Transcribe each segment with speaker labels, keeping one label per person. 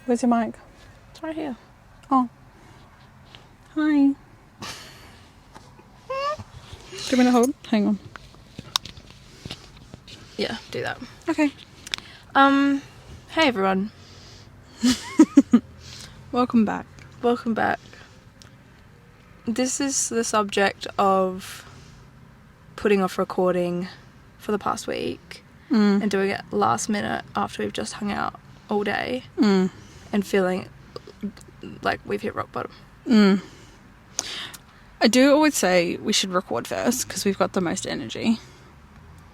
Speaker 1: Where's your mic?
Speaker 2: It's right here.
Speaker 1: Oh. Hi. Do you want me to hold? Hang on.
Speaker 2: Yeah, do that.
Speaker 1: Okay.
Speaker 2: Hey everyone.
Speaker 1: Welcome back.
Speaker 2: Welcome back. This is the subject of putting off recording for the past week and doing it last minute after we've just hung out all day and feeling like we've hit rock bottom.
Speaker 1: I do always say we should record first because we've got the most energy.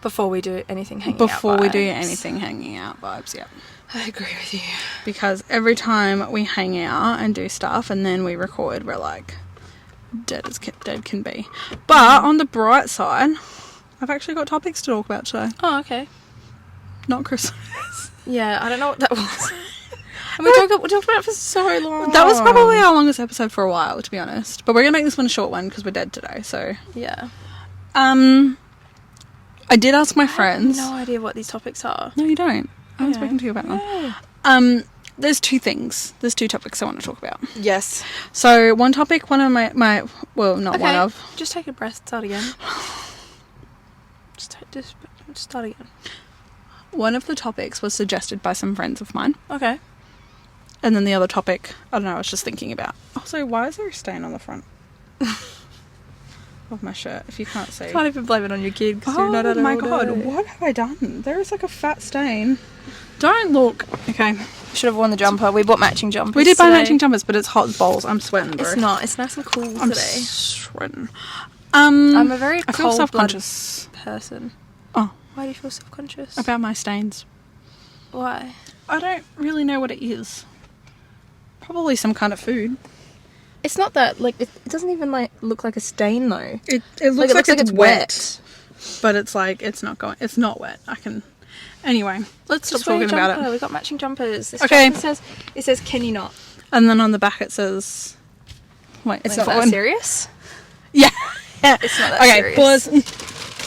Speaker 2: Before we do anything hanging out
Speaker 1: Before we do
Speaker 2: vibes.
Speaker 1: anything hanging out vibes, yeah.
Speaker 2: I agree with you.
Speaker 1: Because every time we hang out and do stuff and then we record, we're like dead as dead can be. But on the bright side, I've actually got topics to talk about today.
Speaker 2: Oh, okay.
Speaker 1: Not Christmas.
Speaker 2: Yeah, I don't know what that was. And we talked about it for so long.
Speaker 1: That was probably our longest episode for a while, to be honest. But we're going to make this one a short one because we're dead today, so.
Speaker 2: Yeah.
Speaker 1: I did ask my friends.
Speaker 2: I have no idea what these topics are.
Speaker 1: No, you don't. I haven't spoken to you about them. There's two things. There's two topics I want to talk about.
Speaker 2: Yes.
Speaker 1: So, one topic, one of my well, not
Speaker 2: okay.
Speaker 1: one of.
Speaker 2: Just take a breath. Start again. Just start again.
Speaker 1: One of the topics was suggested by some friends of mine.
Speaker 2: Okay.
Speaker 1: And then the other topic, I don't know, I was just thinking about. Also, why is there a stain on the front of my shirt, if you can't see?
Speaker 2: Can't even blame it on your kid because you're not
Speaker 1: Oh
Speaker 2: at
Speaker 1: my
Speaker 2: all
Speaker 1: god,
Speaker 2: day.
Speaker 1: what have I done? There is like a fat stain. Don't look. Okay.
Speaker 2: Should have worn the jumper. We bought matching jumpers.
Speaker 1: We did buy
Speaker 2: today.
Speaker 1: matching jumpers, but it's hot as balls. I'm sweating, bro.
Speaker 2: It's not. It's nice and cool
Speaker 1: I'm
Speaker 2: today.
Speaker 1: sweating.
Speaker 2: I'm a very
Speaker 1: I feel
Speaker 2: cold-blooded
Speaker 1: self-conscious
Speaker 2: person.
Speaker 1: Oh.
Speaker 2: Why do you feel self-conscious?
Speaker 1: About my stains.
Speaker 2: Why?
Speaker 1: I don't really know what it is. Probably some kind of food.
Speaker 2: It's not that. Like it doesn't even like look like a stain though.
Speaker 1: It looks like it's wet.
Speaker 2: wet.
Speaker 1: But it's like it's not wet. I can. Anyway, let's stop
Speaker 2: Just wear
Speaker 1: talking
Speaker 2: your
Speaker 1: about
Speaker 2: jumper.
Speaker 1: it.
Speaker 2: We got matching jumpers. This
Speaker 1: Okay.
Speaker 2: jumper says can you not?
Speaker 1: And then on the back it says. Wait,
Speaker 2: It's
Speaker 1: is
Speaker 2: not
Speaker 1: that
Speaker 2: that
Speaker 1: one?
Speaker 2: serious.
Speaker 1: Yeah.
Speaker 2: It's not that
Speaker 1: Okay,
Speaker 2: serious.
Speaker 1: pause.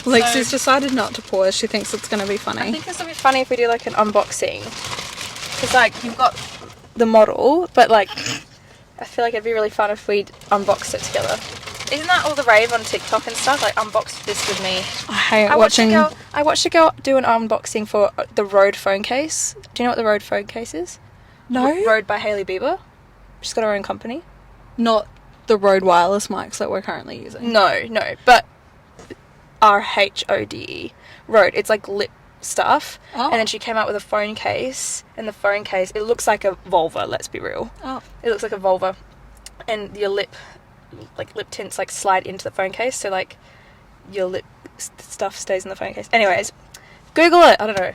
Speaker 1: Lexi's decided not to pause. She thinks it's going to be funny.
Speaker 2: I think this will be funny if we do like an unboxing. Because like you've got the model, but like I feel like it'd be really fun if we unboxed it together. Isn't that all the rave on TikTok and stuff? Like unbox this with me.
Speaker 1: I hate
Speaker 2: I
Speaker 1: watching.
Speaker 2: watched a girl do an unboxing for the Rode phone case. Do you know what the Rode phone case is?
Speaker 1: No,
Speaker 2: Rode by Hailey Bieber. She's got her own company.
Speaker 1: not the Rode wireless mics that we're currently using.
Speaker 2: No, but RHODE. Rode. It's like lip stuff.
Speaker 1: Oh.
Speaker 2: And then she came out with a phone case. And the phone case, it looks like a vulva, let's be real.
Speaker 1: Oh.
Speaker 2: It looks like a vulva. And your lip tints like slide into the phone case. So like your lip stuff stays in the phone case. Anyways, Google it. I don't know.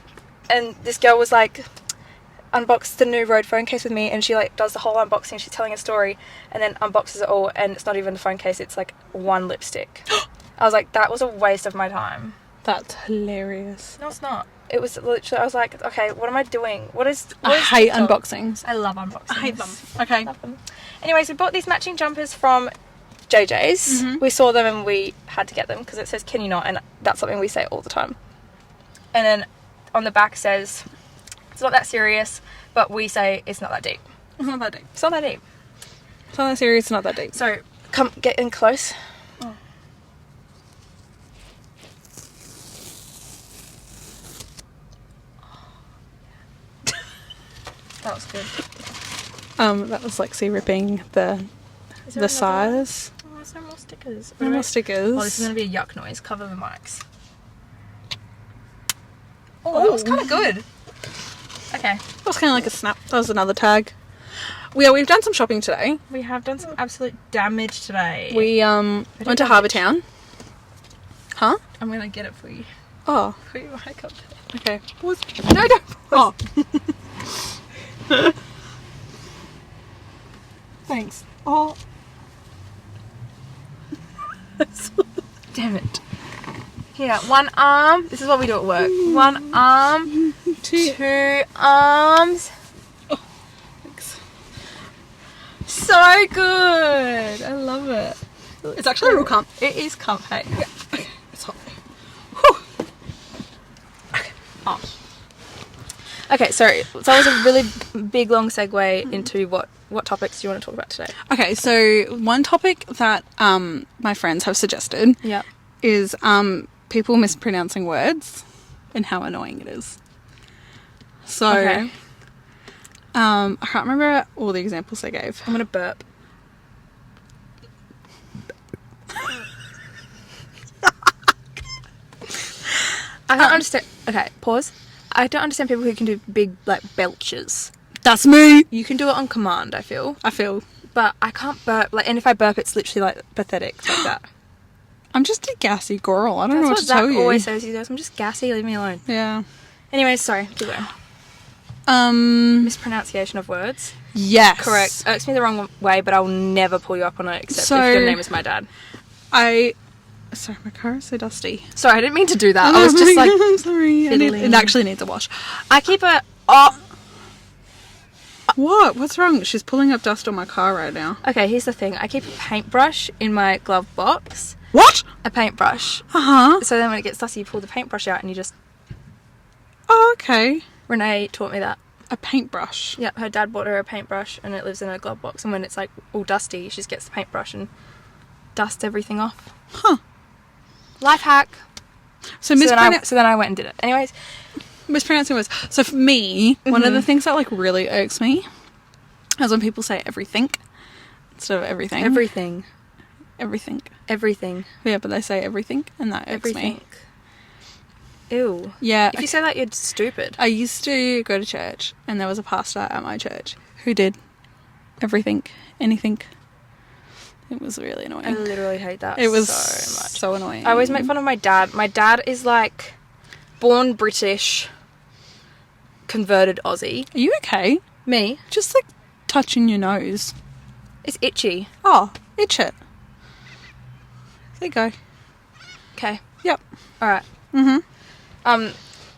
Speaker 2: And this girl was like, unbox the new Rode phone case with me, and she like does the whole unboxing. She's telling a story and then unboxes it all, and it's not even the phone case, it's like one lipstick. I was like, that was a waste of my time.
Speaker 1: That's hilarious.
Speaker 2: No, it's not. It was literally, I was like, okay, what am I doing? What is
Speaker 1: I hate
Speaker 2: TikTok?
Speaker 1: unboxings.
Speaker 2: I love unboxings.
Speaker 1: I hate them. Okay.
Speaker 2: Love them. Anyways, we bought these matching jumpers from JJ's. We saw them and we had to get them because it says can you not, and that's something we say all the time. And then on the back says it's not that serious, but we say it's not that deep.
Speaker 1: It's not that deep.
Speaker 2: It's not that deep.
Speaker 1: It's not that serious. It's not that deep.
Speaker 2: So come get in close.
Speaker 1: Oh.
Speaker 2: That was good.
Speaker 1: That was Lexi ripping the size.
Speaker 2: Oh, there's no more stickers.
Speaker 1: No more stickers.
Speaker 2: Oh, this is going to be a yuck noise. Cover the mics. Oh, that was kind of good. Okay.
Speaker 1: That was kind of like a snap. That was another tag. We've done some shopping today.
Speaker 2: We have done some absolute damage today.
Speaker 1: We went to Harbour Town. Huh?
Speaker 2: I'm going to get it for you.
Speaker 1: Oh.
Speaker 2: Put your mic up there.
Speaker 1: Okay. Pause. No, don't pause. Oh. Thanks. Oh.
Speaker 2: Damn it. Here, one arm. This is what we do at work. One arm, two arms.
Speaker 1: Oh, thanks.
Speaker 2: So good. I love it.
Speaker 1: It's actually a real comp.
Speaker 2: It is comp, hey.
Speaker 1: Yeah. Okay. It's hot. Whew. Okay.
Speaker 2: Oh. Okay, sorry. So that was a really big, long segue into what topics do you want to talk about today?
Speaker 1: Okay, so one topic that my friends have suggested
Speaker 2: Yeah.
Speaker 1: is people mispronouncing words and how annoying it is. So,
Speaker 2: Okay.
Speaker 1: I can't remember all the examples they gave.
Speaker 2: I'm going to burp. I don't understand. Okay, pause. I don't understand people who can do big, like, belches.
Speaker 1: That's me!
Speaker 2: You can do it on command, I feel. But I can't burp. Like, and if I burp, it's literally, like, pathetic. Like that.
Speaker 1: I'm just a gassy girl. I don't know what to
Speaker 2: Zach
Speaker 1: tell you.
Speaker 2: always says. He goes, I'm just gassy, leave me alone.
Speaker 1: Yeah.
Speaker 2: Anyways, sorry. Keep going. Mispronunciation of words.
Speaker 1: Yes.
Speaker 2: Correct. Irks me the wrong way, but I'll never pull you up on it except
Speaker 1: So-
Speaker 2: if your name is my dad.
Speaker 1: Sorry, my car is so dusty.
Speaker 2: Sorry, I didn't mean to do that. I was just like...
Speaker 1: I'm sorry.
Speaker 2: fiddling.
Speaker 1: It actually needs a wash.
Speaker 2: I keep a...
Speaker 1: What? What's wrong? She's pulling up dust on my car right now.
Speaker 2: Okay, here's the thing. I keep a paintbrush in my glove box.
Speaker 1: What?
Speaker 2: A paintbrush.
Speaker 1: Uh-huh.
Speaker 2: So then when it gets dusty, you pull the paintbrush out and you just...
Speaker 1: Oh, okay.
Speaker 2: Renee taught me that.
Speaker 1: A paintbrush.
Speaker 2: Yeah, her dad bought her a paintbrush and it lives in her glove box. And when it's like all dusty, she just gets the paintbrush and dusts everything off.
Speaker 1: Huh.
Speaker 2: Life hack.
Speaker 1: So
Speaker 2: then I went and did it. Anyways.
Speaker 1: mispronouncing words. So for me, one of the things that like really irks me is when people say everything instead of everything.
Speaker 2: Everything.
Speaker 1: Yeah, but they say everything, and that irks me.
Speaker 2: Ew.
Speaker 1: Yeah.
Speaker 2: If you say that, you're stupid.
Speaker 1: I used to go to church, and there was a pastor at my church who did everything, anything. It was really annoying.
Speaker 2: I literally hate that.
Speaker 1: It was
Speaker 2: so much.
Speaker 1: so annoying.
Speaker 2: I always make fun of my dad. My dad is like born British, converted Aussie.
Speaker 1: Are you okay?
Speaker 2: Me?
Speaker 1: Just like touching your nose.
Speaker 2: It's itchy.
Speaker 1: Oh, itch it. There you go.
Speaker 2: Okay.
Speaker 1: Yep.
Speaker 2: All right.
Speaker 1: Mm-hmm.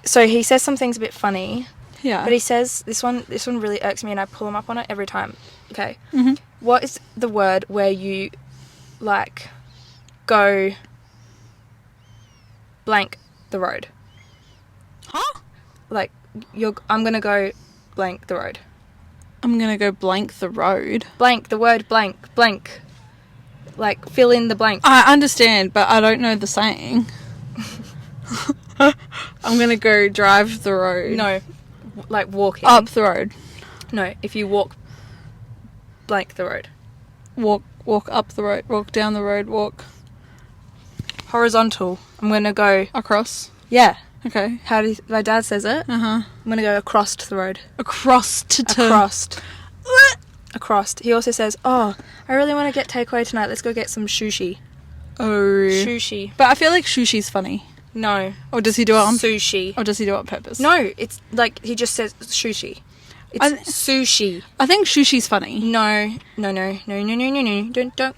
Speaker 2: So he says some things a bit funny.
Speaker 1: Yeah.
Speaker 2: But he says this one really irks me, and I pull him up on it every time. Okay.
Speaker 1: Mm-hmm.
Speaker 2: What is the word where you like go blank the road?
Speaker 1: Huh?
Speaker 2: Like I'm gonna go blank the road.
Speaker 1: I'm gonna go blank the road.
Speaker 2: Blank the word blank. Like fill in the blank.
Speaker 1: I understand, but I don't know the saying. I'm gonna go drive the road.
Speaker 2: No, like walking.
Speaker 1: Up the road.
Speaker 2: No, if you walk blank the road.
Speaker 1: Walk up the road. Walk down the road. Walk
Speaker 2: Horizontal. I'm gonna go.
Speaker 1: across.
Speaker 2: Yeah.
Speaker 1: Okay.
Speaker 2: My dad says it.
Speaker 1: Uh-huh.
Speaker 2: I'm gonna go across the road.
Speaker 1: Across.
Speaker 2: Across. He also says, "Oh, I really want to get takeaway tonight. Let's go get some sushi."
Speaker 1: Oh.
Speaker 2: Sushi.
Speaker 1: But I feel like sushi's funny.
Speaker 2: No.
Speaker 1: Or does he do it on?
Speaker 2: Sushi.
Speaker 1: Or does he do it on purpose?
Speaker 2: No, it's like he just says sushi. It's sushi.
Speaker 1: I think sushi's funny.
Speaker 2: No. Don't.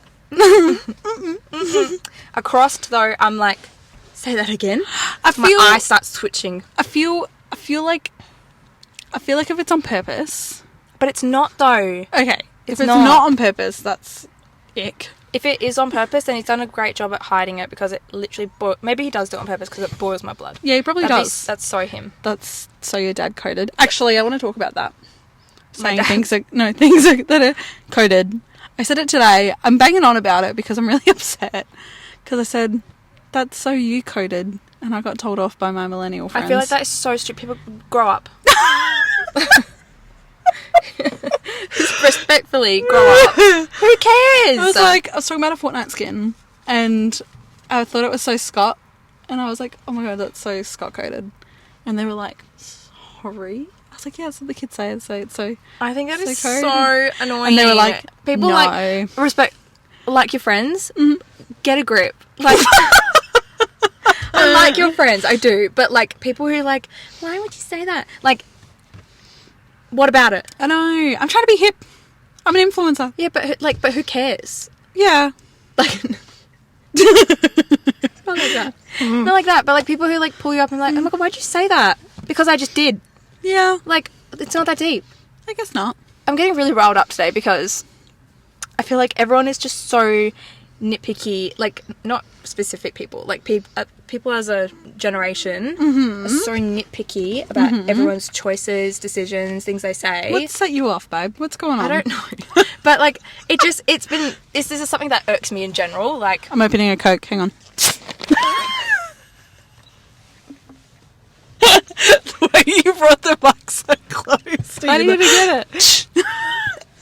Speaker 2: Across though, I'm like, say that again. My eye starts twitching.
Speaker 1: I feel like if it's on purpose.
Speaker 2: But it's not though.
Speaker 1: Okay. If it's
Speaker 2: not.
Speaker 1: not on purpose, that's ick.
Speaker 2: If it is on purpose, then he's done a great job at hiding it because it literally maybe he does do it on purpose because it boils my blood.
Speaker 1: Yeah, he probably does.
Speaker 2: That's so him.
Speaker 1: That's so your dad coded. Actually, I want to talk about that.
Speaker 2: My
Speaker 1: Saying
Speaker 2: dad.
Speaker 1: things that are coded. I said it today. I'm banging on about it because I'm really upset. Because I said, that's so you coded. And I got told off by my millennial friends.
Speaker 2: I feel like that is so stupid. People grow up. Respectfully, grow up. Who cares?
Speaker 1: I was talking about a Fortnite skin. And I thought it was so Scott. And I was like, oh my god, that's so Scott coded. And they were like, sorry? I was like, yeah, that's what the kids say. So
Speaker 2: I think that is
Speaker 1: so
Speaker 2: so annoying.
Speaker 1: And they were like,
Speaker 2: people
Speaker 1: no.
Speaker 2: like respect, like your friends. Get a grip. Like, I like your friends, I do. But like people who like, why would you say that? Like, what about it?
Speaker 1: I know. I'm trying to be hip. I'm an influencer.
Speaker 2: Yeah, but who cares?
Speaker 1: Yeah.
Speaker 2: Like, not like that. Not like that. But like people who like pull you up and like, oh my god, why'd you say that? Because I just did.
Speaker 1: Yeah.
Speaker 2: Like, it's not that deep.
Speaker 1: I guess not.
Speaker 2: I'm getting really riled up today because I feel like everyone is just so nitpicky, like, not specific people, like people as a generation are so nitpicky about everyone's choices, decisions, things they say.
Speaker 1: What set you off, babe? What's going on?
Speaker 2: I don't know. But, like, this is something that irks me in general. Like,
Speaker 1: I'm opening a Coke. Hang on. The way you brought the mic so close to
Speaker 2: I
Speaker 1: you.
Speaker 2: needed to get it.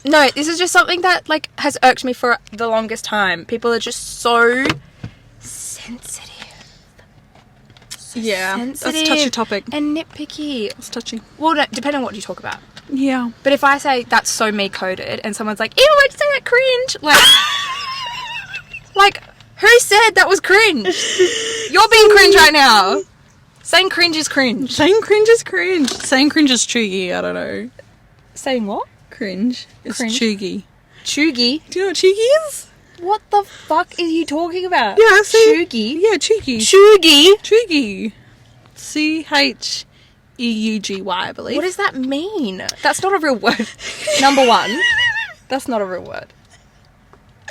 Speaker 2: No, this is just something that, like, has irked me for the longest time. People are just so sensitive.
Speaker 1: Yeah, that's a touchy topic.
Speaker 2: And nitpicky.
Speaker 1: It's touchy.
Speaker 2: Well, no, depending on what you talk about.
Speaker 1: Yeah.
Speaker 2: But if I say that's so me coded and someone's like, ew, why'd you say that cringe? Like, who said that was cringe? You're being cringe right now. Saying cringe is cringe.
Speaker 1: Saying cringe is cringe. Saying cringe is chuggy. I don't know.
Speaker 2: Saying what?
Speaker 1: Cringe is
Speaker 2: Cringe.
Speaker 1: chuggy.
Speaker 2: Chuggy?
Speaker 1: Do you know what chuggy is?
Speaker 2: What the fuck are you talking about?
Speaker 1: Yeah, see?
Speaker 2: Chuggy?
Speaker 1: Yeah, chuggy.
Speaker 2: Chuggy?
Speaker 1: Chuggy. CHEUGY, I believe.
Speaker 2: What does that mean? That's not a real word. Number one, that's not a real word.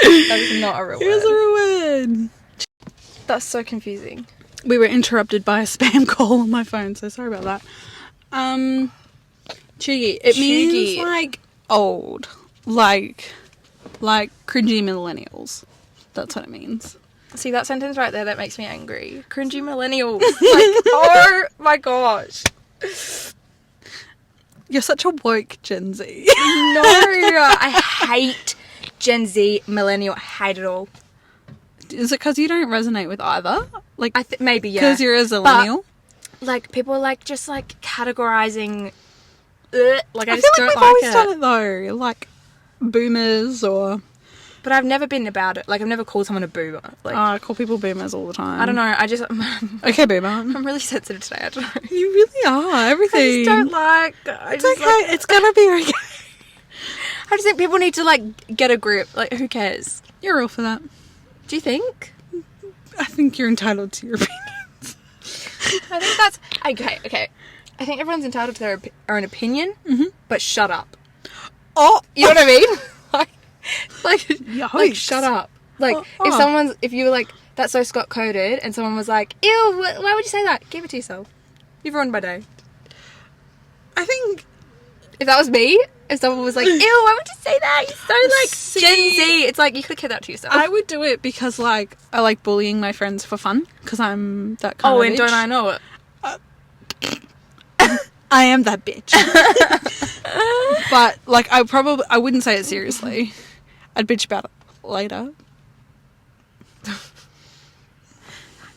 Speaker 2: That is not a real
Speaker 1: Here's
Speaker 2: word.
Speaker 1: a real word.
Speaker 2: That's so confusing.
Speaker 1: We were interrupted by a spam call on my phone, so sorry about that. Chuggy. It means
Speaker 2: Chuggy.
Speaker 1: like old. Like cringy millennials. That's what it means.
Speaker 2: See, that sentence right there, that makes me angry. Cringy millennials. Like, oh my gosh.
Speaker 1: You're such a woke Gen Z.
Speaker 2: No, I hate Gen Z, millennial. I hate it all.
Speaker 1: Is it because you don't resonate with either? Like,
Speaker 2: Maybe, yeah.
Speaker 1: because you're a millennial?
Speaker 2: Like, people are, like, just, like, categorizing. Like, I
Speaker 1: feel
Speaker 2: just
Speaker 1: like
Speaker 2: don't
Speaker 1: we've
Speaker 2: like
Speaker 1: always
Speaker 2: it.
Speaker 1: done it though. Like, boomers or...
Speaker 2: But I've never been about it. Like, I've never called someone a boomer. Like,
Speaker 1: I call people boomers all the time.
Speaker 2: I don't know.
Speaker 1: Okay, boomer.
Speaker 2: I'm really sensitive today. I don't know.
Speaker 1: You really are. Everything.
Speaker 2: I just don't like.
Speaker 1: It's okay. It's gonna be okay.
Speaker 2: I just think people need to, like, get a grip. Like, who cares?
Speaker 1: You're all for that.
Speaker 2: Do you think?
Speaker 1: I think you're entitled to your opinions.
Speaker 2: I think that's okay. I think everyone's entitled to their own opinion, but shut up.
Speaker 1: Oh,
Speaker 2: You know what I mean? like,
Speaker 1: Yikes.
Speaker 2: shut up. Like, if you were like, that's so Scott coded, and someone was like, ew, why would you say that? Keep it to yourself. You've ruined my day.
Speaker 1: I think
Speaker 2: If that was me, if someone was like, ew, why would you say that? You're so, like, Gen Z. It's like, you could have kept that to yourself.
Speaker 1: I would do it because, like, I like bullying my friends for fun because I'm that kind of
Speaker 2: and
Speaker 1: bitch.
Speaker 2: don't I know it?
Speaker 1: I am that bitch. But, like, I wouldn't say it seriously. I'd bitch about it later.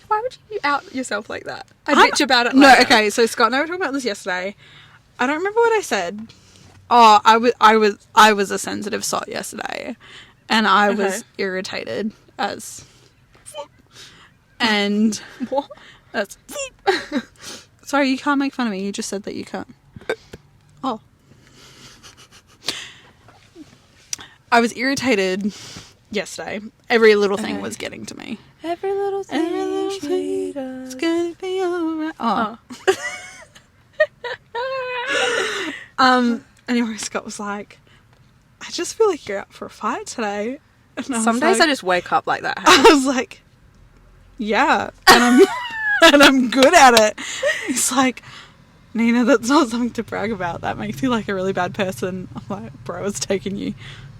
Speaker 2: Why would you out yourself like that? I bitch about it
Speaker 1: No,
Speaker 2: later.
Speaker 1: okay, so Scott and I were talking about this yesterday. I don't remember what I said. Oh, I was a sensitive sot yesterday. And I was irritated as... And...
Speaker 2: What?
Speaker 1: That's... Sorry, you can't make fun of me. You just said that you can't. Oh. I was irritated yesterday. Every little thing was getting to me.
Speaker 2: Every little thing.
Speaker 1: It's gonna be alright. Oh. Anyway, Scott was like, I just feel like you're out for a fight today. And
Speaker 2: Some days I just wake up like that.
Speaker 1: I was like, yeah, and I'm good at it. He's like, Nina, that's not something to brag about. That makes you like a really bad person. I'm like, bro, it's taken you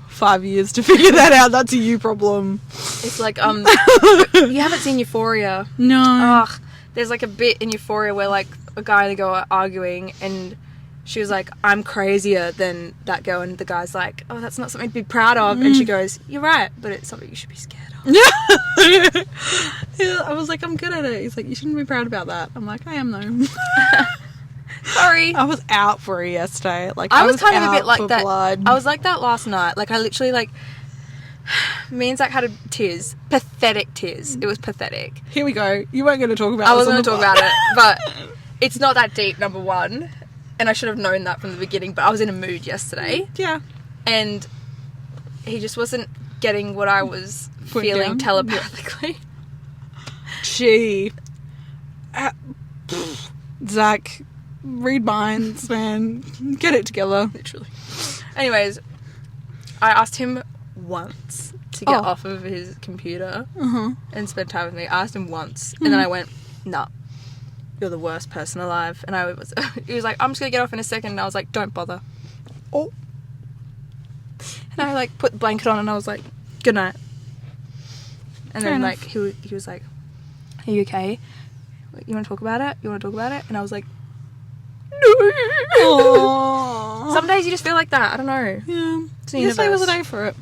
Speaker 1: 5 years to figure that out. That's a you problem.
Speaker 2: It's like, you haven't seen Euphoria.
Speaker 1: No.
Speaker 2: Ugh. There's like a bit in Euphoria where like a guy and a girl are arguing and she was like, I'm crazier than that girl, and the guy's like, oh, that's not something to be proud of, and she goes, you're right, but it's something you should be scared of.
Speaker 1: Yeah. I was like, I'm good at it. He's like, you shouldn't be proud about that. I'm like, I am though.
Speaker 2: Sorry.
Speaker 1: I was out for it yesterday. Like,
Speaker 2: I was kind of a
Speaker 1: out
Speaker 2: bit like
Speaker 1: for
Speaker 2: that.
Speaker 1: blood.
Speaker 2: I was like that last night. Like, I literally, like, me and Zach had tears. Pathetic tears. It was pathetic.
Speaker 1: Here we go. You weren't going to talk about
Speaker 2: I
Speaker 1: this
Speaker 2: wasn't
Speaker 1: on
Speaker 2: going to talk about it, but it's not that deep, number one. And I should have known that from the beginning, but I was in a mood yesterday.
Speaker 1: Yeah.
Speaker 2: And he just wasn't getting what I was
Speaker 1: Put
Speaker 2: feeling
Speaker 1: down.
Speaker 2: telepathically.
Speaker 1: Gee. Zach, read minds, man. Get it together.
Speaker 2: Literally. Anyways, I asked him once to get off of his computer and spend time with me. I asked him once, and then I went, nah, you're the worst person alive. And he was like, I'm just going to get off in a second. And I was like, don't bother. Oh. And I, like, put the blanket on, and I was like, good night. And
Speaker 1: Fair
Speaker 2: then,
Speaker 1: enough.
Speaker 2: like, he was like, are you okay? You want to talk about it? You want to talk about it? And I was like, no.
Speaker 1: Aww.
Speaker 2: Some days you just feel like that. I don't know.
Speaker 1: Yeah.
Speaker 2: It's the
Speaker 1: Yesterday was a
Speaker 2: universe.
Speaker 1: day for it.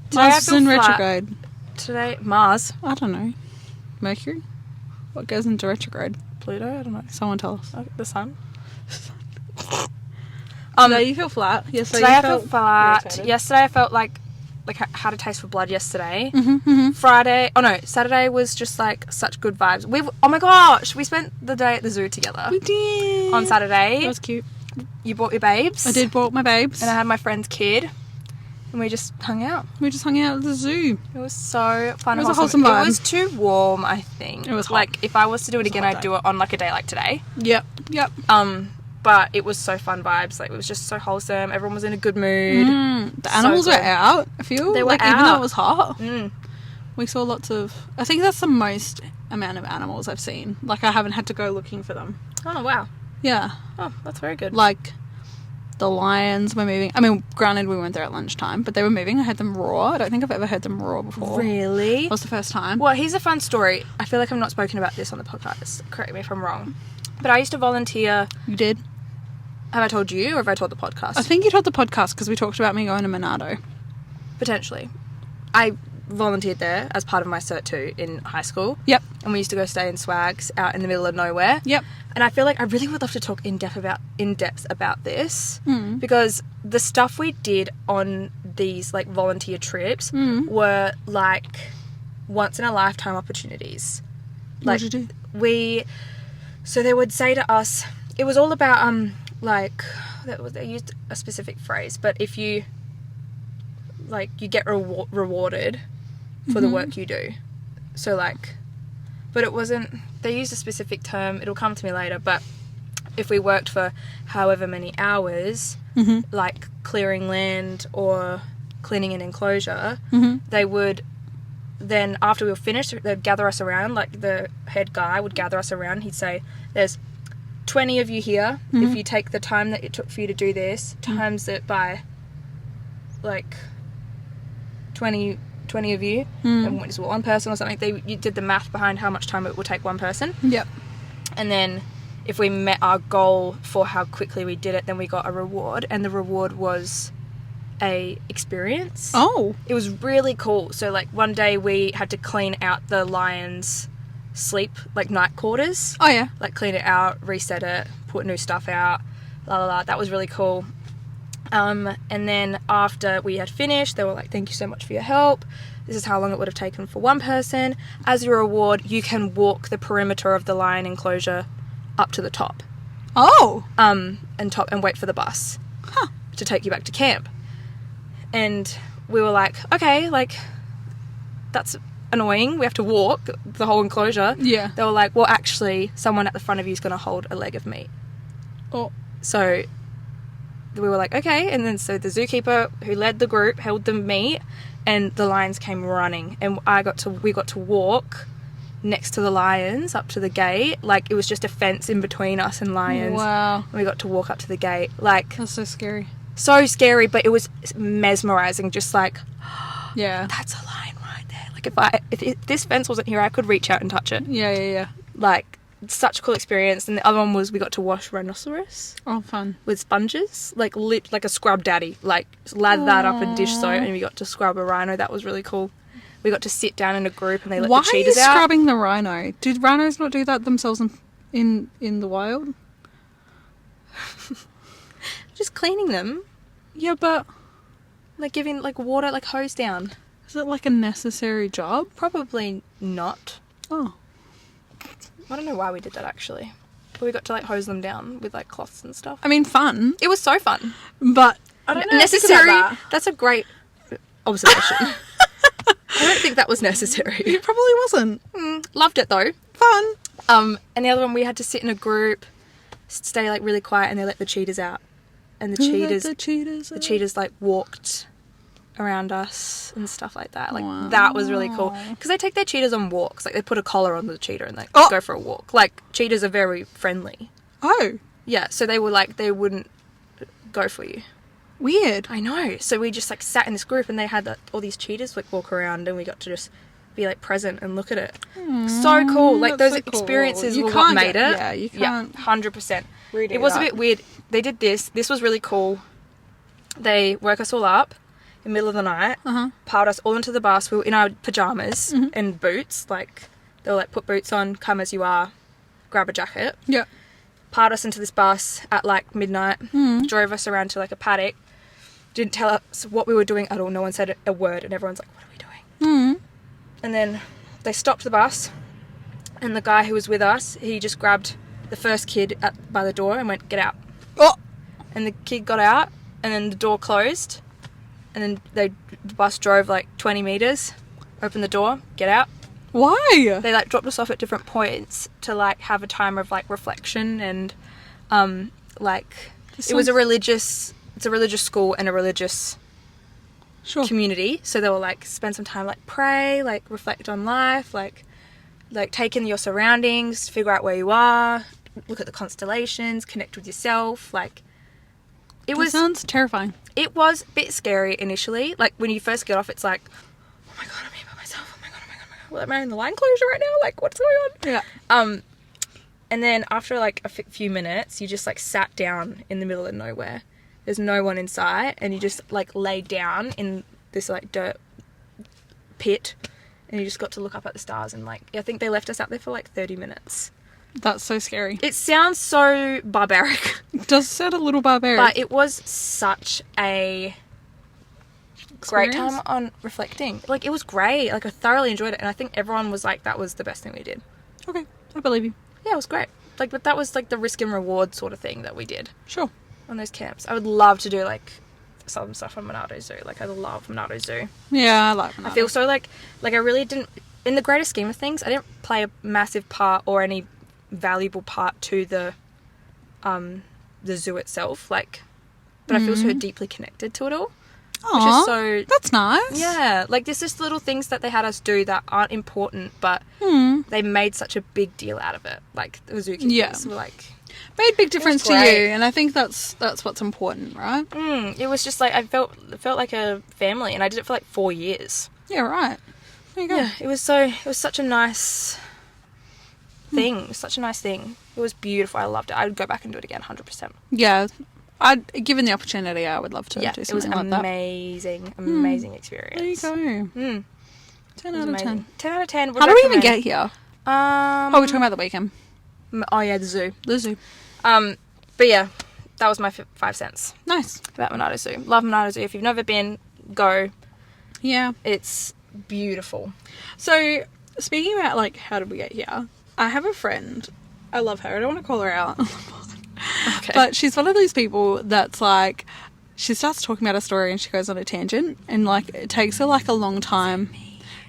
Speaker 2: Today I
Speaker 1: Mars is
Speaker 2: feel
Speaker 1: in
Speaker 2: flat.
Speaker 1: retrograde.
Speaker 2: Today, Mars.
Speaker 1: I don't know. Mercury? What goes into retrograde?
Speaker 2: Pluto? I don't know.
Speaker 1: Someone tell us.
Speaker 2: The sun?
Speaker 1: Today you feel flat. Yesterday
Speaker 2: Today
Speaker 1: you
Speaker 2: I felt flat.
Speaker 1: irritated.
Speaker 2: Yesterday I felt like I had a taste for blood yesterday.
Speaker 1: Mm-hmm.
Speaker 2: Saturday was just like such good vibes. Oh my gosh, we spent the day at the zoo together
Speaker 1: We did.
Speaker 2: on Saturday.
Speaker 1: That was cute.
Speaker 2: You brought your babes.
Speaker 1: I did brought my babes.
Speaker 2: And I had my friend's kid. And we just hung out.
Speaker 1: We just hung out at the zoo.
Speaker 2: It was so fun.
Speaker 1: It was a wholesome vibe.
Speaker 2: It was too warm, I think.
Speaker 1: It was hot.
Speaker 2: Like, if I was to do it
Speaker 1: It was a
Speaker 2: again,
Speaker 1: hot
Speaker 2: I'd do it on like a day like today.
Speaker 1: Yep.
Speaker 2: But it was so fun vibes. Like, it was just so wholesome. Everyone was in a good mood.
Speaker 1: The animals
Speaker 2: So
Speaker 1: were
Speaker 2: good.
Speaker 1: out, I feel.
Speaker 2: They were
Speaker 1: like, even though
Speaker 2: out.
Speaker 1: it was hot.
Speaker 2: Mm.
Speaker 1: We saw lots of... I think that's the most amount of animals I've seen. Like, I haven't had to go looking for them.
Speaker 2: Oh, wow.
Speaker 1: Yeah.
Speaker 2: Oh, that's very good.
Speaker 1: Like, the lions were moving. I mean, granted, we went there at lunchtime, but they were moving. I heard them roar. I don't think I've ever heard them roar before.
Speaker 2: Really?
Speaker 1: That was the first time.
Speaker 2: Well, here's a fun story. I feel like I've not spoken about this on the podcast. Correct me if I'm wrong. But I used to volunteer.
Speaker 1: You did?
Speaker 2: Have I told you, or have I told the podcast?
Speaker 1: I think you told the podcast because we talked about me going to Monado.
Speaker 2: Potentially. I volunteered there as part of my Cert 2 in high school.
Speaker 1: Yep.
Speaker 2: And we used to go stay in swags out in the middle of nowhere.
Speaker 1: Yep.
Speaker 2: And I feel like I really would love to talk in depth about this
Speaker 1: Mm.
Speaker 2: because the stuff we did on these like volunteer trips
Speaker 1: Mm.
Speaker 2: were like once in a lifetime opportunities.
Speaker 1: What did you do?
Speaker 2: So they would say to us, it was all about they used a specific phrase, but if you like you get rewarded for the work you do. So like, but it wasn't, they used a specific term, it'll come to me later, but if we worked for however many hours, like clearing land or cleaning an enclosure, they would then, after we were finished, they'd gather us around, like the head guy would gather us around, he'd say, there's 20 of you here, if you take the time that it took for you to do this, times it by like 20 of you, and what is it, one person or something, you did the math behind how much time it would take one person.
Speaker 1: Yep.
Speaker 2: And then if we met our goal for how quickly we did it, then we got a reward, and the reward was a experience.
Speaker 1: Oh.
Speaker 2: It was really cool. So like one day we had to clean out the lions' sleep, like night quarters.
Speaker 1: Oh, yeah.
Speaker 2: Like clean it out, reset it, put new stuff out, la la la. That was really cool. And then after we had finished, they were like, thank you so much for your help. This is how long it would have taken for one person. As your reward, you can walk the perimeter of the lion enclosure up to the top.
Speaker 1: Oh.
Speaker 2: And wait for the bus to take you back to camp. And we were like, okay, like, that's annoying. We have to walk the whole enclosure.
Speaker 1: Yeah.
Speaker 2: They were like, well, actually, someone at the front of you is going to hold a leg of meat.
Speaker 1: Oh.
Speaker 2: So we were like, okay. And then so the zookeeper who led the group held the meat, and the lions came running, and we got to walk next to the lions up to the gate. Like, it was just a fence in between us and lions.
Speaker 1: Wow.
Speaker 2: And we got to walk up to the gate. Like,
Speaker 1: That's so scary.
Speaker 2: so scary, but it was mesmerizing. Just like,
Speaker 1: Yeah.
Speaker 2: that's a lion right there. Like, if this fence wasn't here, I could reach out and touch it.
Speaker 1: Yeah.
Speaker 2: Like, such a cool experience. And the other one was we got to wash rhinoceros
Speaker 1: Oh, fun.
Speaker 2: with sponges, like like a scrub daddy, like lather that up in dish soap, and we got to scrub a rhino. That was really cool. We got to sit down in a group, and they let
Speaker 1: Why
Speaker 2: the cheetahs
Speaker 1: are you
Speaker 2: out.
Speaker 1: scrubbing the rhino? Did rhinos not do that themselves in the wild?
Speaker 2: Just cleaning them,
Speaker 1: Yeah, but
Speaker 2: like giving like water, like hose down.
Speaker 1: is it like a necessary job?
Speaker 2: Probably not.
Speaker 1: Oh.
Speaker 2: I don't know why we did that actually, but we got to like hose them down with like cloths and stuff.
Speaker 1: I mean, fun,
Speaker 2: It was so fun.
Speaker 1: but I don't know.
Speaker 2: Necessary.
Speaker 1: Think about that.
Speaker 2: That's a great observation. I don't think that was necessary.
Speaker 1: It probably wasn't.
Speaker 2: Loved it though.
Speaker 1: Fun.
Speaker 2: And the other one, we had to sit in a group, stay like really quiet, and they let the cheetahs out. And the
Speaker 1: Who let
Speaker 2: cheetahs,
Speaker 1: the cheetahs
Speaker 2: the
Speaker 1: out?
Speaker 2: cheetahs like walked around us and stuff like that. Like, that was really cool. Because they take their cheetahs on walks. Like, they put a collar on the cheetah and, like, go for a walk. Like, cheetahs are very friendly.
Speaker 1: Oh.
Speaker 2: Yeah, so they were, like, they wouldn't go for you.
Speaker 1: Weird.
Speaker 2: I know. So we just, like, sat in this group and they had all these cheetahs, like, walk around and we got to just be, like, present and look at it. So cool. Like, those experiences were what made it.
Speaker 1: Yeah, you can't.
Speaker 2: Yeah, 100%. It was a bit weird. They did this. This was really cool. They woke us all up in the middle of the night, piled us all into the bus. We were in our pyjamas and boots. Like, they were like, put boots on, come as you are, grab a jacket.
Speaker 1: Yeah.
Speaker 2: Piled us into this bus at, like, midnight, drove us around to, like, a paddock. Didn't tell us what we were doing at all. No one said a word, and everyone's like, what are we doing? And then they stopped the bus, and the guy who was with us, he just grabbed the first kid by the door and went, get out.
Speaker 1: Oh!
Speaker 2: And the kid got out, and then the door closed, and then the bus drove, like, 20 metres, opened the door, get out.
Speaker 1: Why?
Speaker 2: They, like, dropped us off at different points to, like, have a time of, like, reflection and, like, it was a religious school and a religious community. So they were, like, spend some time, like, pray, like, reflect on life, like take in your surroundings, figure out where you are, look at the constellations, connect with yourself. Like,
Speaker 1: That sounds terrifying.
Speaker 2: It was a bit scary initially. Like, when you first get off, it's like, oh my god, I'm here by myself. Oh my god. Well, am I in the line closure right now? Like, what's going on?
Speaker 1: Yeah.
Speaker 2: And then after, like, a few minutes, you just, like, sat down in the middle of nowhere. There's no one in sight, and you just, like, lay down in this, like, dirt pit, and you just got to look up at the stars. And, like, I think they left us out there for, like, 30 minutes.
Speaker 1: That's so scary.
Speaker 2: It sounds so barbaric.
Speaker 1: It does sound a little barbaric.
Speaker 2: But it was such a great time on reflecting. Like, it was great. Like, I thoroughly enjoyed it, and I think everyone was like, that was the best thing we did.
Speaker 1: Okay, I believe you.
Speaker 2: Yeah, it was great. Like, but that was, like, the risk and reward sort of thing that we did.
Speaker 1: Sure.
Speaker 2: On those camps. I would love to do, like, some stuff on Monado Zoo. Like, I love Monado Zoo.
Speaker 1: Yeah, I like Monado.
Speaker 2: I feel so, like I really didn't, in the greater scheme of things, I didn't play a massive part or any valuable part to the zoo itself. Like, but I feel so deeply connected to it all.
Speaker 1: Aww,
Speaker 2: which is so,
Speaker 1: that's nice.
Speaker 2: Yeah, like, there's just little things that they had us do that aren't important, but they made such a big deal out of it. Like, the zookeepers were like,
Speaker 1: made a big difference to you, and I think that's what's important, right?
Speaker 2: It was just like, it felt like a family, and I did it for like 4 years.
Speaker 1: Yeah, right. There you go.
Speaker 2: Yeah, it was such a nice thing. Such a nice thing. It was beautiful. I loved it. I would go back and do it again, 100%.
Speaker 1: Yeah, given the opportunity, I would love to do something like that.
Speaker 2: Amazing experience.
Speaker 1: There you go. 10 out of 10.
Speaker 2: 10 out of 10.
Speaker 1: How do we even get here?
Speaker 2: We're
Speaker 1: talking about the weekend.
Speaker 2: Oh yeah, the zoo.
Speaker 1: The zoo.
Speaker 2: But yeah, that was my 5 cents.
Speaker 1: Nice.
Speaker 2: About Monado Zoo. Love Monado Zoo. If you've never been, go.
Speaker 1: Yeah.
Speaker 2: It's beautiful.
Speaker 1: So, speaking about, like, how did we get here? I have a friend. I love her. I don't want to call her out.
Speaker 2: Okay.
Speaker 1: But she's one of those people that's, like, she starts talking about a story and she goes on a tangent, and, like, it takes her, like, a long time.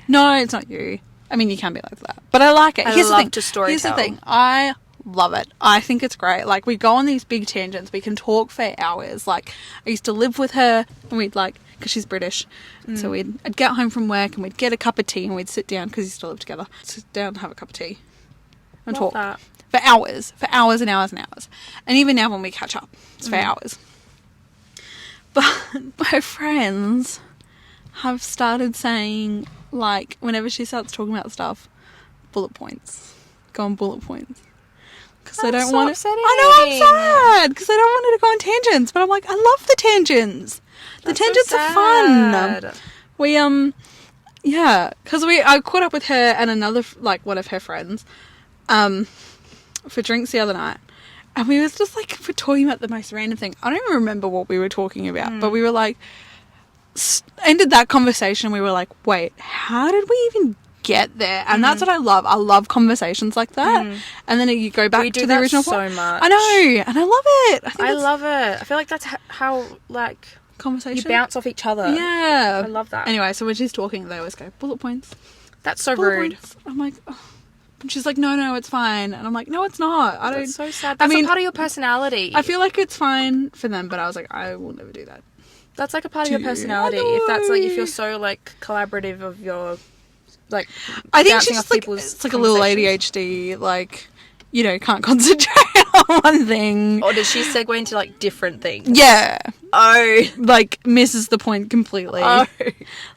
Speaker 1: No, it's not you. I mean, you can be like that. But I like it.
Speaker 2: I love to storytell.
Speaker 1: Here's the thing. I love it. I think it's great. Like, we go on these big tangents. We can talk for hours. Like, I used to live with her, and we'd, like, because she's British, so I'd get home from work and we'd get a cup of tea and we'd sit down, because we used to live together, sit down and have a cup of tea and
Speaker 2: love
Speaker 1: talk
Speaker 2: that.
Speaker 1: for hours and hours and hours. And even now when we catch up, it's for hours. But my friends have started saying, like, whenever she starts talking about stuff, bullet points. Go on bullet points. Because I don't want to. I know, I'm sad. Because I don't want her to go on tangents. But I'm like, I love the tangents. The tangents are fun. We, yeah. Because I caught up with her and another, like, one of her friends, for drinks the other night. And we was just, like, we're talking about the most random thing. I don't even remember what we were talking about. But we were, like, ended that conversation. We were like, wait, how did we even get there? And that's what I love. I love conversations like that. And then you go back to the original point.
Speaker 2: So much.
Speaker 1: I know, and I love it.
Speaker 2: I love it. I feel like that's how, like,
Speaker 1: conversation,
Speaker 2: you bounce off each other.
Speaker 1: Yeah,
Speaker 2: I love that.
Speaker 1: Anyway, so when she's talking, they always go bullet points.
Speaker 2: That's so
Speaker 1: bullet
Speaker 2: rude.
Speaker 1: Points. I'm like, oh. And she's like, no, it's fine. And I'm like, no, it's not. I don't.
Speaker 2: That's so sad. That's a part of your personality.
Speaker 1: I feel like it's fine for them, but I was like, I will never do that.
Speaker 2: That's like a part of your personality. If that's like, if you're so like collaborative of your, like,
Speaker 1: I think she's just like, it's like a little ADHD, like, you know, can't concentrate on one thing.
Speaker 2: Or does she segue into like different things?
Speaker 1: Yeah.
Speaker 2: Oh.
Speaker 1: Like, misses the point completely.
Speaker 2: Oh.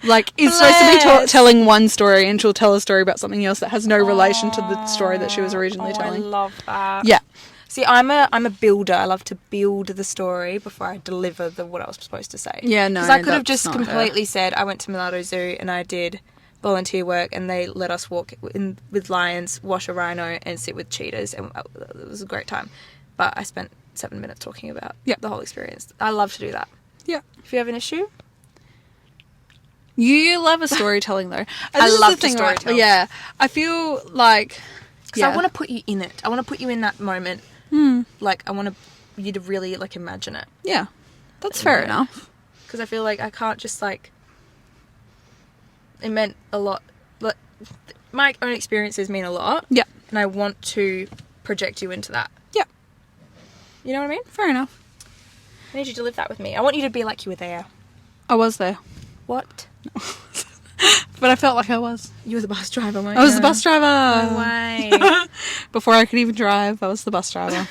Speaker 1: Like, it's supposed to be telling one story, and she'll tell a story about something else that has no relation to the story that she was originally telling.
Speaker 2: I love that.
Speaker 1: Yeah.
Speaker 2: See, I'm a builder. I love to build the story before I deliver what I was supposed to say.
Speaker 1: Yeah, no,
Speaker 2: because I could have
Speaker 1: that's
Speaker 2: just
Speaker 1: not
Speaker 2: completely said I went to Milano Zoo and I did volunteer work, and they let us walk in with lions, wash a rhino, and sit with cheetahs, and it was a great time. But I spent 7 minutes talking about the whole experience. I love to do that.
Speaker 1: Yeah.
Speaker 2: If you have an issue,
Speaker 1: you love a storytelling though.
Speaker 2: I love to storytell.
Speaker 1: Right? Yeah, I feel like
Speaker 2: because I want to put you in it. I want to put you in that moment. Like, I want you to really, like, imagine it.
Speaker 1: Yeah. That's fair enough.
Speaker 2: Because I feel like I can't just, like... It meant a lot. Like, my own experiences mean a lot.
Speaker 1: Yeah.
Speaker 2: And I want to project you into that.
Speaker 1: Yeah.
Speaker 2: You know what I mean?
Speaker 1: Fair enough.
Speaker 2: I need you to live that with me. I want you to be like you were there.
Speaker 1: I was there.
Speaker 2: What?
Speaker 1: But I felt like I was.
Speaker 2: You were the bus driver, weren't
Speaker 1: I was the bus driver.
Speaker 2: No way.
Speaker 1: Before I could even drive, I was the bus driver.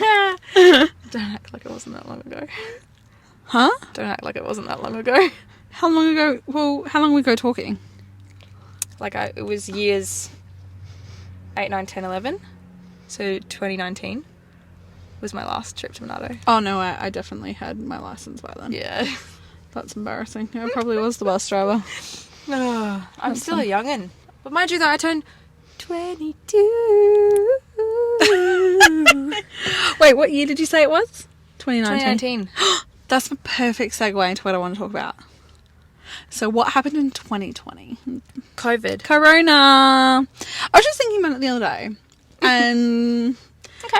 Speaker 2: Don't act like it wasn't that long ago.
Speaker 1: Huh?
Speaker 2: Don't act like it wasn't that long ago.
Speaker 1: How long ago? Well, how long ago talking?
Speaker 2: Like, it was years 8, 9, 10, 11. So 2019 was my last trip to Monado.
Speaker 1: Oh, no, I definitely had my license by then.
Speaker 2: Yeah.
Speaker 1: That's embarrassing. I probably was the bus driver.
Speaker 2: I'm still a young'un. But mind you, though, I turned 22.
Speaker 1: Wait, what year did you say it was?
Speaker 2: 2019.
Speaker 1: That's a perfect segue into what I want to talk about. So what happened in 2020?
Speaker 2: COVID.
Speaker 1: Corona. I was just thinking about it the other day. And...
Speaker 2: Okay.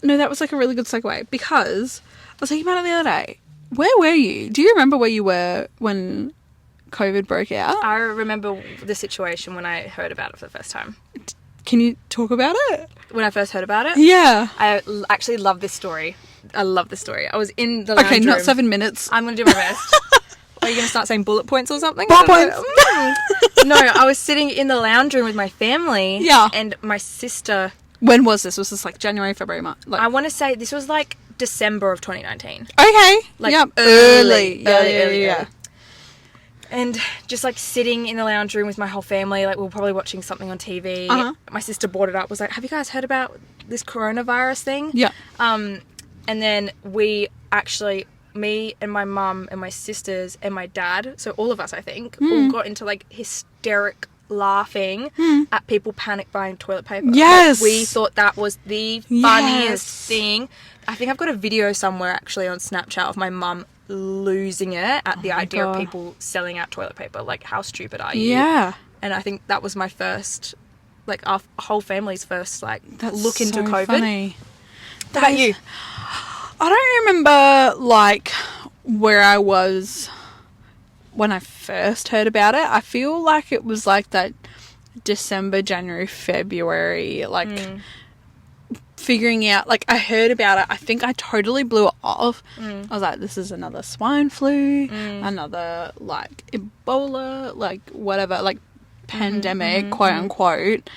Speaker 1: No, that was like a really good segue because I was thinking about it the other day. Where were you? Do you remember where you were when COVID broke out?
Speaker 2: I remember the situation when I heard about it for the first time.
Speaker 1: Can you talk about it?
Speaker 2: When I first heard about it?
Speaker 1: Yeah.
Speaker 2: I actually love this story. I love this story. I was in the lounge room.
Speaker 1: Not 7 minutes.
Speaker 2: I'm going to do my best. Are you going to start saying bullet points or something?
Speaker 1: Bullet points.
Speaker 2: No, I was sitting in the lounge room with my family.
Speaker 1: Yeah.
Speaker 2: And my sister...
Speaker 1: When was this? Was this like January, February, March? Like...
Speaker 2: I want to say this was like December of 2019.
Speaker 1: Okay.
Speaker 2: Like
Speaker 1: early.
Speaker 2: Yeah. And just like sitting in the lounge room with my whole family, like we were probably watching something on TV.
Speaker 1: Uh-huh.
Speaker 2: My sister brought it up, was like, have you guys heard about this coronavirus thing?
Speaker 1: Yeah.
Speaker 2: And then we actually, me and my mum and my sisters and my dad, so all of us, I think, all got into like hysteric laughing at people panic buying toilet paper.
Speaker 1: Yes.
Speaker 2: Like, we thought that was the funniest thing. I think I've got a video somewhere actually on Snapchat of my mum losing it at the idea of people selling out toilet paper. Like, how stupid are you?
Speaker 1: Yeah.
Speaker 2: And I think that was my first, like, our whole family's first, like, look into
Speaker 1: so
Speaker 2: COVID.
Speaker 1: Funny.
Speaker 2: What about you?
Speaker 1: I don't remember, like, where I was when I first heard about it. I feel like it was, like, that December, January, February, like, figuring out, like, I heard about it. I think I totally blew it off. I was like, this is another swine flu, another, like, Ebola, like, whatever, like, pandemic, quote unquote,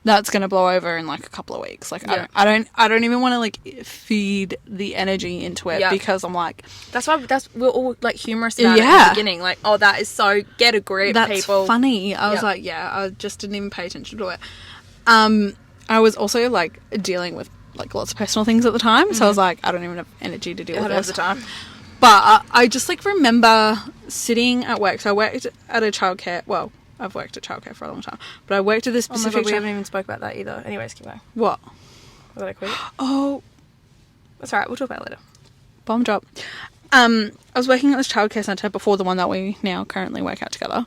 Speaker 1: that's going to blow over in, like, a couple of weeks. Like, I don't even want to, like, feed the energy into it because I'm like... we're all, like, humorous about it at the beginning. Like, oh, that is so, get a grip, that's
Speaker 2: people.
Speaker 1: That's funny. I was like, I just didn't even pay attention to it. I was also, like, dealing with, like, lots of personal things at the time. So I was like, I don't even have energy to deal with this.
Speaker 2: At the time.
Speaker 1: But I just, like, remember sitting at work. So I worked at a childcare... Well, I've worked at childcare for a long time. But I worked at this specific...
Speaker 2: Oh my God, we haven't even spoke about that either. Anyways, keep going.
Speaker 1: What?
Speaker 2: Was that I quit?
Speaker 1: Oh.
Speaker 2: That's alright, we'll talk about it later.
Speaker 1: Bomb drop. I was working at this childcare centre before the one that we now currently work at together.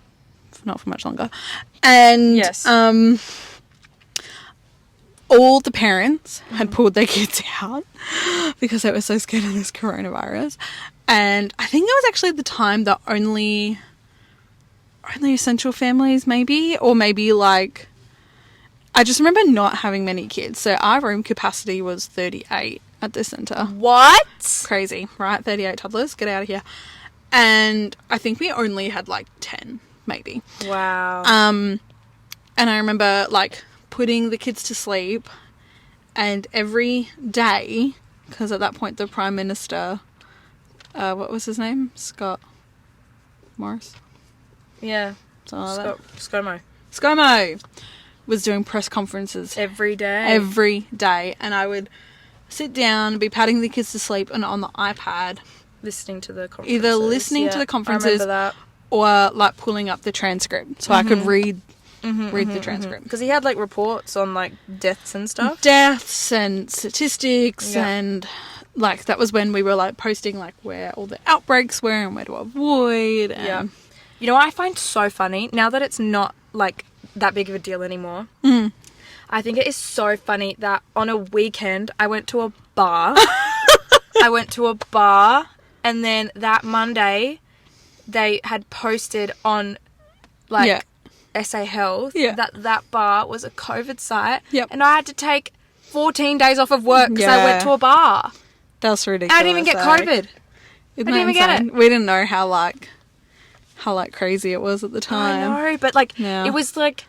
Speaker 1: Not for much longer. And...
Speaker 2: Yes.
Speaker 1: All the parents had pulled their kids out because they were so scared of this coronavirus. And I think it was actually the time that only essential families maybe, or maybe like I just remember not having many kids. So our room capacity was 38 at the centre.
Speaker 2: What?
Speaker 1: Crazy, right? 38 toddlers, get out of here. And I think we only had like 10, maybe.
Speaker 2: Wow.
Speaker 1: And I remember like putting the kids to sleep, and every day, because at that point the Prime Minister, what was his name? Scott Morris?
Speaker 2: Yeah.
Speaker 1: Something like
Speaker 2: ScoMo.
Speaker 1: ScoMo was doing press conferences
Speaker 2: Every day.
Speaker 1: every day, and I would sit down, be patting the kids to sleep, and on the iPad,
Speaker 2: Listening to the conferences.
Speaker 1: either listening to the conferences
Speaker 2: I remember that.
Speaker 1: or like pulling up the transcript so I could read the transcript.
Speaker 2: Because he had like reports on like deaths and stuff.
Speaker 1: Deaths and statistics,
Speaker 2: Yeah.
Speaker 1: and like that was when we were like posting like where all the outbreaks were and where to avoid. And
Speaker 2: Yeah. You know what I find so funny? Now that it's not like that big of a deal anymore, I think it is so funny that on a weekend I went to a bar. And then that Monday they had posted on like
Speaker 1: Yeah.
Speaker 2: SA Health
Speaker 1: Yeah.
Speaker 2: that bar was a COVID site.
Speaker 1: Yep.
Speaker 2: And I had to take 14 days off of work because I
Speaker 1: Yeah.
Speaker 2: went to a bar.
Speaker 1: That's ridiculous.
Speaker 2: I didn't even get
Speaker 1: though.
Speaker 2: COVID.
Speaker 1: Isn't
Speaker 2: I
Speaker 1: that
Speaker 2: didn't even get
Speaker 1: insane?
Speaker 2: it.
Speaker 1: We didn't know how crazy it was at the
Speaker 2: I
Speaker 1: time.
Speaker 2: know, but like
Speaker 1: Yeah.
Speaker 2: it was like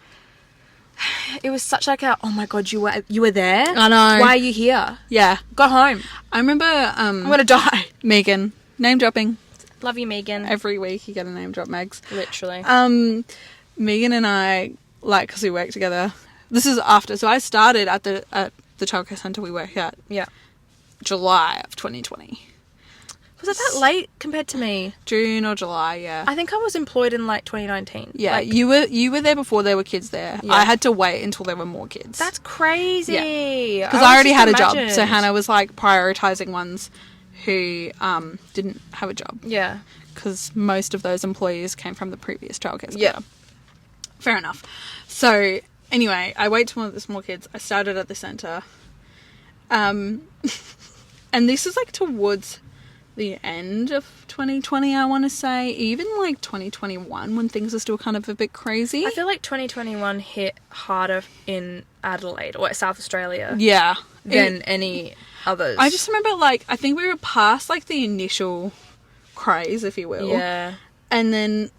Speaker 2: it was such like a, oh my god, you were there?
Speaker 1: I know.
Speaker 2: Why are you here?
Speaker 1: Yeah.
Speaker 2: Go home.
Speaker 1: I remember
Speaker 2: I'm gonna die.
Speaker 1: Megan, name dropping.
Speaker 2: Love you, Megan.
Speaker 1: Every week you get a name drop, Megs.
Speaker 2: Literally.
Speaker 1: Megan and I, like, because we work together. This is after. So I started at the childcare centre we work at
Speaker 2: Yeah.
Speaker 1: July of 2020.
Speaker 2: Was it that late compared to me?
Speaker 1: June or July, yeah.
Speaker 2: I think I was employed in like 2019.
Speaker 1: Yeah,
Speaker 2: Like,
Speaker 1: you were there before there were kids there.
Speaker 2: Yeah.
Speaker 1: I had to wait until there were more kids.
Speaker 2: that's crazy.
Speaker 1: Because I already
Speaker 2: just
Speaker 1: had a job.
Speaker 2: imagined.
Speaker 1: So Hannah was, like, prioritising ones who didn't have a job.
Speaker 2: Yeah.
Speaker 1: Because most of those employees came from the previous childcare centre.
Speaker 2: Yeah.
Speaker 1: Fair enough. So, anyway, I wait till there's more kids. I started at the centre. And this is, like, towards the end of 2020, I want to say. Even, like, 2021, when things are still kind of a bit crazy.
Speaker 2: I feel like 2021 hit harder in Adelaide or South Australia
Speaker 1: Yeah.
Speaker 2: than any others.
Speaker 1: I just remember, like, I think we were past, like, the initial craze, if you will.
Speaker 2: Yeah.
Speaker 1: And then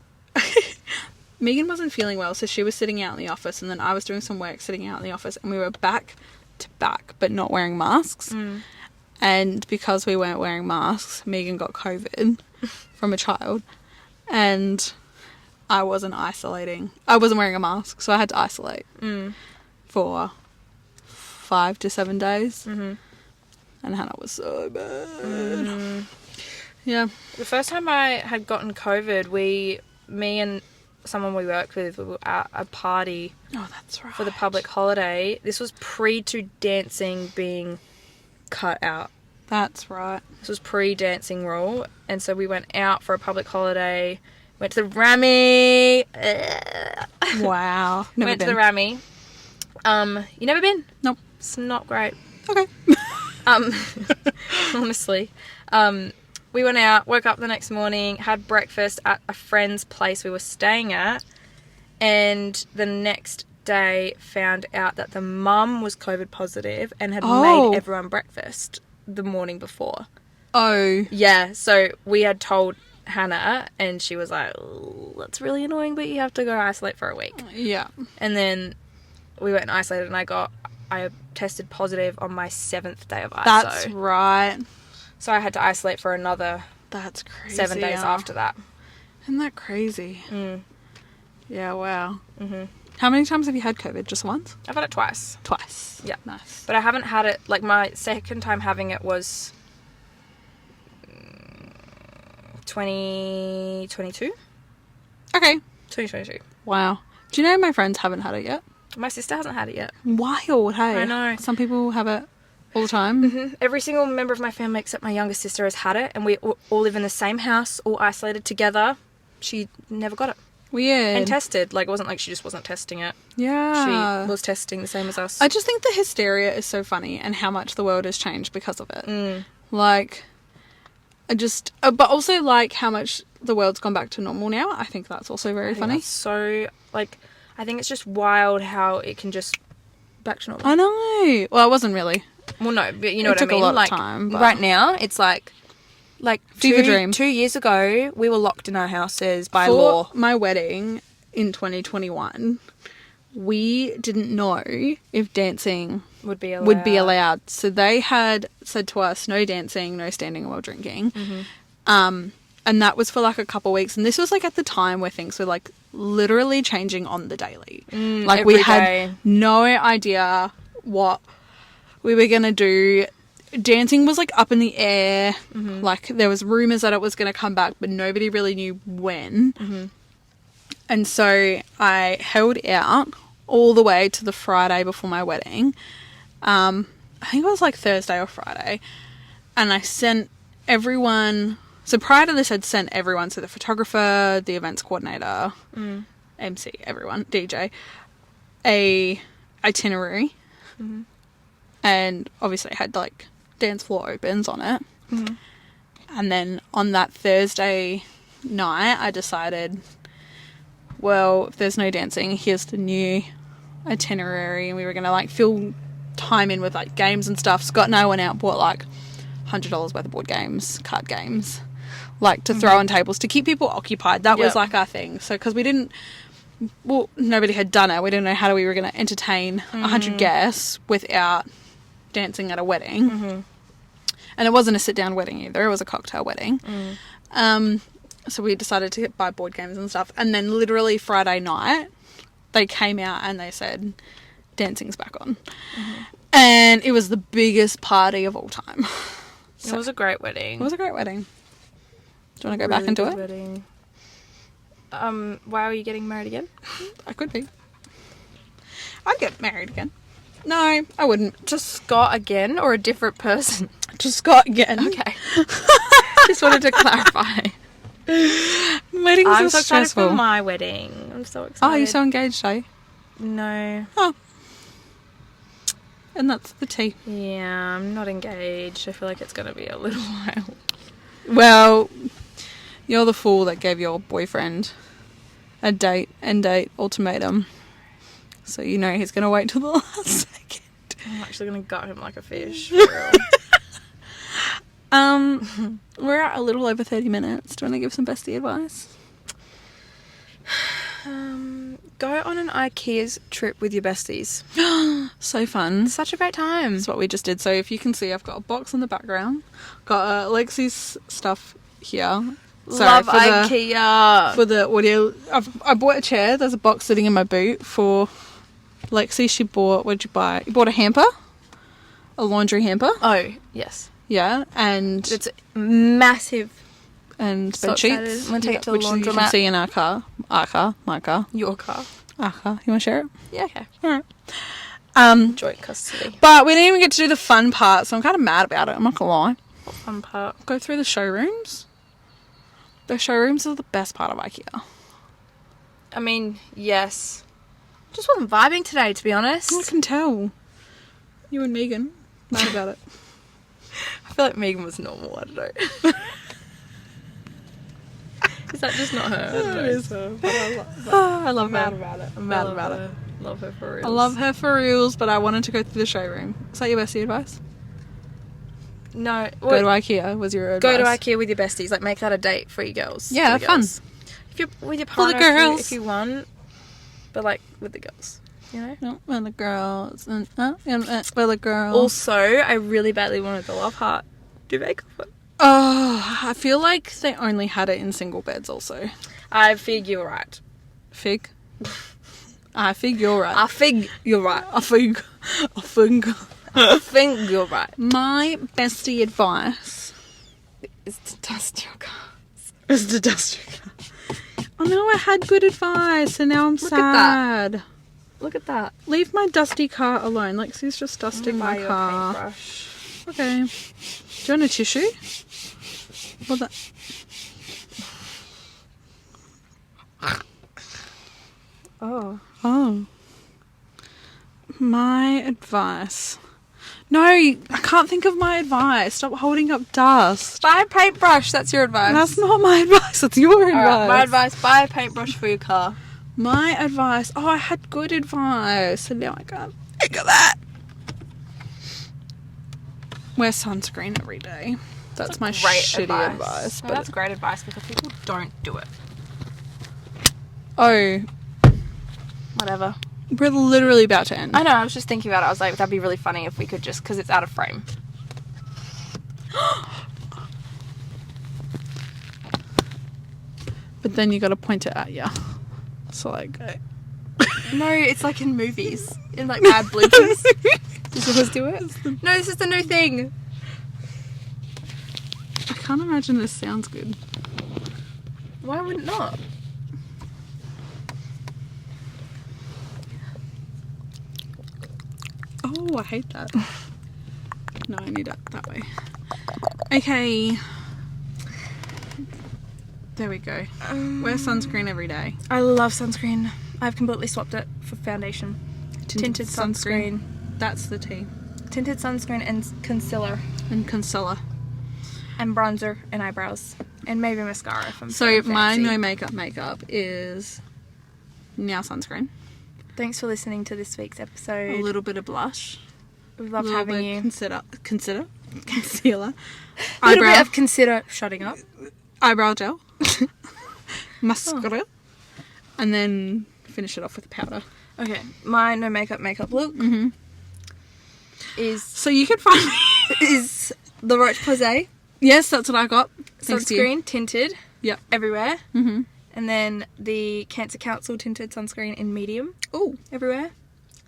Speaker 1: Megan wasn't feeling well, so she was sitting out in the office, and then I was doing some work sitting out in the office, and we were back to back, but not wearing masks. And because we weren't wearing masks, Megan got COVID from a child, and I wasn't isolating. I wasn't wearing a mask, so I had to isolate for 5 to 7 days. And Hannah was so bad. Yeah.
Speaker 2: The first time I had gotten COVID, me and someone we worked with, we were at a party
Speaker 1: Oh, that's right.
Speaker 2: for the public holiday. This was to dancing being cut out.
Speaker 1: That's right.
Speaker 2: This was pre-dancing rule. And so we went out for a public holiday, went to the Rammy.
Speaker 1: Wow. Never
Speaker 2: Went to
Speaker 1: been.
Speaker 2: the Rammy. You never been?
Speaker 1: Nope.
Speaker 2: It's not great.
Speaker 1: Okay.
Speaker 2: Honestly. We went out, woke up the next morning, had breakfast at a friend's place we were staying at, and the next day found out that the mum was COVID positive and had
Speaker 1: Oh.
Speaker 2: made everyone breakfast the morning before.
Speaker 1: Oh.
Speaker 2: Yeah, so we had told Hannah, and she was like, "Oh, that's really annoying, but you have to go isolate for a week."
Speaker 1: Yeah.
Speaker 2: And then we went and isolated, and I tested positive on my 7th day of ISO.
Speaker 1: That's right.
Speaker 2: So I had to isolate for another
Speaker 1: That's crazy.
Speaker 2: 7 days after that.
Speaker 1: Isn't that crazy?
Speaker 2: Mm.
Speaker 1: Yeah, wow. How many times have you had COVID? Just once?
Speaker 2: I've had it twice.
Speaker 1: Twice.
Speaker 2: Yeah.
Speaker 1: Nice.
Speaker 2: But I haven't had it, like my second time having it was 2022?
Speaker 1: Okay.
Speaker 2: 2022.
Speaker 1: Wow. Do you know my friends haven't had it yet?
Speaker 2: My sister hasn't had it yet.
Speaker 1: Wild, hey?
Speaker 2: I know.
Speaker 1: Some people have it all the time.
Speaker 2: Every single member of my family except my youngest sister has had it, and we all live in the same house, all isolated together. She never got it.
Speaker 1: Weird.
Speaker 2: And tested. Like, it wasn't like she just wasn't testing it.
Speaker 1: Yeah.
Speaker 2: She was testing the same as us.
Speaker 1: I just think the hysteria is so funny and how much the world has changed because of it. Like, but also like how much the world's gone back to normal now. I think that's also very funny.
Speaker 2: So, like, I think it's just wild how it can just back to normal.
Speaker 1: I know. Well, it wasn't really.
Speaker 2: Well, no, but you know
Speaker 1: It
Speaker 2: what I
Speaker 1: took a
Speaker 2: mean.
Speaker 1: lot of
Speaker 2: Like
Speaker 1: time, but-
Speaker 2: right now, it's like
Speaker 1: Fever dream.
Speaker 2: 2 years ago, we were locked in our houses by
Speaker 1: For
Speaker 2: law.
Speaker 1: my wedding in 2021, we didn't know if dancing
Speaker 2: Would be
Speaker 1: allowed. So they had said to us, no dancing, no standing while drinking. And that was for like a couple of weeks. And this was like at the time where things were like literally changing on the daily. Like we
Speaker 2: every
Speaker 1: had
Speaker 2: day.
Speaker 1: no idea what we were going to do. Dancing was like up in the air. Like there was rumours that it was going to come back, but nobody really knew when. And so I held out all the way to the Friday before my wedding. I think it was like Thursday or Friday. And I sent everyone... So prior to this, I'd sent everyone, so the photographer, the events coordinator, MC, everyone, DJ, a itinerary. And obviously it had like dance floor opens on it. And then on that Thursday night, I decided, well, if there's no dancing, here's the new itinerary. And we were going to like fill time in with like games and stuff. Scott and I went out and bought like $100 worth of board games, card games, like to throw on tables to keep people occupied. That was like our thing. So because we didn't, well, nobody had done it. We didn't know how we were going to entertain 100 guests without dancing at a wedding. And it wasn't a sit-down wedding either. It was a cocktail wedding. So we decided to buy board games and stuff. And then literally Friday night, they came out and they said, dancing's back on. And it was the biggest party of all time.
Speaker 2: It was a great wedding.
Speaker 1: It was a great wedding. Do you want to go back into it?
Speaker 2: Wedding. Why are you getting married again?
Speaker 1: I could be. I'd get married again. No, I wouldn't.
Speaker 2: To Scott again or a different person?
Speaker 1: To Scott again.
Speaker 2: Okay. Just wanted to clarify.
Speaker 1: Weddings
Speaker 2: I'm
Speaker 1: are
Speaker 2: so excited
Speaker 1: stressful.
Speaker 2: for my wedding. I'm so excited.
Speaker 1: Oh, you're so engaged, are you?
Speaker 2: No.
Speaker 1: Oh. And that's the tea.
Speaker 2: Yeah, I'm not engaged. I feel like it's going to be a little while.
Speaker 1: Well, you're the fool that gave your boyfriend a end date ultimatum. So you know he's going to wait till the last second.
Speaker 2: I'm actually going to gut him like a fish. For real.
Speaker 1: We're at a little over 30 minutes. Do you want to give some bestie advice?
Speaker 2: Go on an IKEA's trip with your besties.
Speaker 1: So fun.
Speaker 2: Such a great time.
Speaker 1: That's what we just did. So if you can see, I've got a box in the background. Got Lexi's stuff here.
Speaker 2: Love IKEA.
Speaker 1: For the audio, I bought a chair. There's a box sitting in my boot for Lexi. She bought, what did you buy? You bought a hamper? A laundry hamper?
Speaker 2: Oh, yes.
Speaker 1: Yeah, and
Speaker 2: It's massive.
Speaker 1: and
Speaker 2: So
Speaker 1: bed
Speaker 2: excited.
Speaker 1: sheets,
Speaker 2: I'm gonna take it to the
Speaker 1: which you can
Speaker 2: laundromat.
Speaker 1: see in our car, my car,
Speaker 2: Your car.
Speaker 1: our car. You want to share it?
Speaker 2: Yeah, okay.
Speaker 1: All right.
Speaker 2: Joint custody.
Speaker 1: But we didn't even get to do the fun part, so I'm kind of mad about it. I'm not gonna lie.
Speaker 2: Fun part.
Speaker 1: Go through the showrooms. The showrooms are the best part of IKEA.
Speaker 2: I mean, yes. Just wasn't vibing today, to be honest.
Speaker 1: I can tell. You and Megan mad about it.
Speaker 2: I feel like Megan was normal. I don't know. Is that just not her? I don't know.
Speaker 1: I love
Speaker 2: Mad
Speaker 1: her.
Speaker 2: about it.
Speaker 1: I'm mad about it.
Speaker 2: Love her for real.
Speaker 1: I love her for reals, but I wanted to go through the showroom. Is that your bestie advice?
Speaker 2: No.
Speaker 1: Go to IKEA was your
Speaker 2: Go
Speaker 1: advice.
Speaker 2: to IKEA with your besties. Like, make that a date for you girls.
Speaker 1: Yeah,
Speaker 2: for the
Speaker 1: fun.
Speaker 2: girls. If you're with your
Speaker 1: For the
Speaker 2: partner,
Speaker 1: girls.
Speaker 2: if you want. But, like, with the girls. You know?
Speaker 1: No, for the girls. For the girls.
Speaker 2: Also, I really badly wanted the Love Heart duvet cover.
Speaker 1: Oh, I feel like they only had it in single beds also.
Speaker 2: I fig you're right.
Speaker 1: Fig? I fig you're right.
Speaker 2: I fig you're right.
Speaker 1: I fig.
Speaker 2: I think you're right.
Speaker 1: My bestie advice
Speaker 2: Is to dust your car.
Speaker 1: is to dust your car. Oh no, I had good advice and now I'm
Speaker 2: Look at that.
Speaker 1: sad.
Speaker 2: Look at that.
Speaker 1: Leave my dusty car alone. Lexi's just dusting my car.
Speaker 2: Paintbrush.
Speaker 1: Okay. Do you want a tissue? Well, that...
Speaker 2: Oh.
Speaker 1: Oh. My advice. No, I can't think of my advice. Stop holding up dust.
Speaker 2: Buy a paintbrush. That's your advice.
Speaker 1: That's not my advice. That's your advice.
Speaker 2: Alright, my advice, buy a paintbrush for your car.
Speaker 1: My advice. Oh, I had good advice, and now I can't Think of that. Wear sunscreen every day. That's my shitty advice.
Speaker 2: No,
Speaker 1: But
Speaker 2: that's great advice because people don't do it.
Speaker 1: oh,
Speaker 2: Whatever.
Speaker 1: we're literally about to end.
Speaker 2: I know, I was just thinking about it. I was like, that'd be really funny if we could just, because it's out of frame.
Speaker 1: But then you got to point it at you. So like,
Speaker 2: No, it's like in movies. In like bad bloopers. Does yours do it? No, this is the new thing.
Speaker 1: I can't imagine this sounds good.
Speaker 2: Why would it not?
Speaker 1: Oh, I hate that. No, I need it that way. Okay. There we go. Wear sunscreen every day.
Speaker 2: I love sunscreen. I've completely swapped it for foundation. Tinted sunscreen.
Speaker 1: That's the tea.
Speaker 2: Tinted sunscreen and concealer.
Speaker 1: And concealer.
Speaker 2: And bronzer and eyebrows. And maybe mascara if I'm
Speaker 1: So
Speaker 2: feeling
Speaker 1: my
Speaker 2: fancy.
Speaker 1: no makeup is now sunscreen.
Speaker 2: Thanks for listening to this week's
Speaker 1: A
Speaker 2: episode.
Speaker 1: little bit of blush.
Speaker 2: We
Speaker 1: A
Speaker 2: loved
Speaker 1: little
Speaker 2: having
Speaker 1: bit
Speaker 2: you.
Speaker 1: concealer.
Speaker 2: A little
Speaker 1: Eyebrow.
Speaker 2: bit of consider shutting up.
Speaker 1: Eyebrow gel. Mascara. And then finish it off with powder.
Speaker 2: Okay, my no makeup look
Speaker 1: Mm-hmm.
Speaker 2: is
Speaker 1: So you can find me.
Speaker 2: is the Roche Posay
Speaker 1: Yes, that's what I got. Thanks to you.
Speaker 2: sunscreen tinted.
Speaker 1: Yep.
Speaker 2: Everywhere.
Speaker 1: Mm-hmm.
Speaker 2: And then the Cancer Council tinted sunscreen in medium
Speaker 1: Oh.
Speaker 2: everywhere.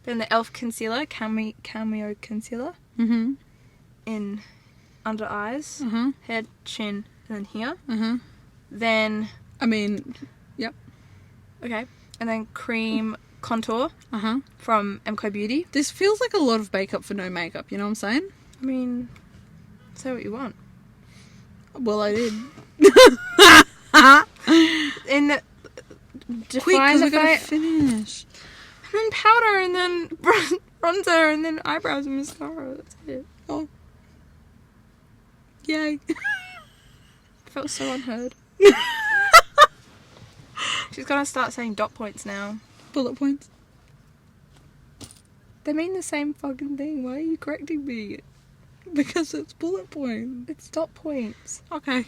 Speaker 2: Then the e.l.f. concealer, cameo concealer
Speaker 1: Mm-hmm.
Speaker 2: in under eyes,
Speaker 1: Mm-hmm.
Speaker 2: head, chin, and then here.
Speaker 1: Mm-hmm.
Speaker 2: Then
Speaker 1: I mean, yep.
Speaker 2: okay, and then cream contour
Speaker 1: Uh-huh.
Speaker 2: from MCO Beauty.
Speaker 1: This feels like a lot of makeup for no makeup, you know what I'm saying?
Speaker 2: I mean, say what you want.
Speaker 1: Well, I did.
Speaker 2: In
Speaker 1: Quick,
Speaker 2: define
Speaker 1: because we
Speaker 2: the
Speaker 1: gotta
Speaker 2: face,
Speaker 1: finish.
Speaker 2: and then powder, and then bronzer, and then eyebrows and mascara. That's it.
Speaker 1: Oh. Yay.
Speaker 2: I felt so unheard. She's gonna start saying dot points now.
Speaker 1: Bullet points.
Speaker 2: They mean the same fucking thing. Why are you correcting me?
Speaker 1: Because it's bullet points.
Speaker 2: It's dot points.
Speaker 1: Okay.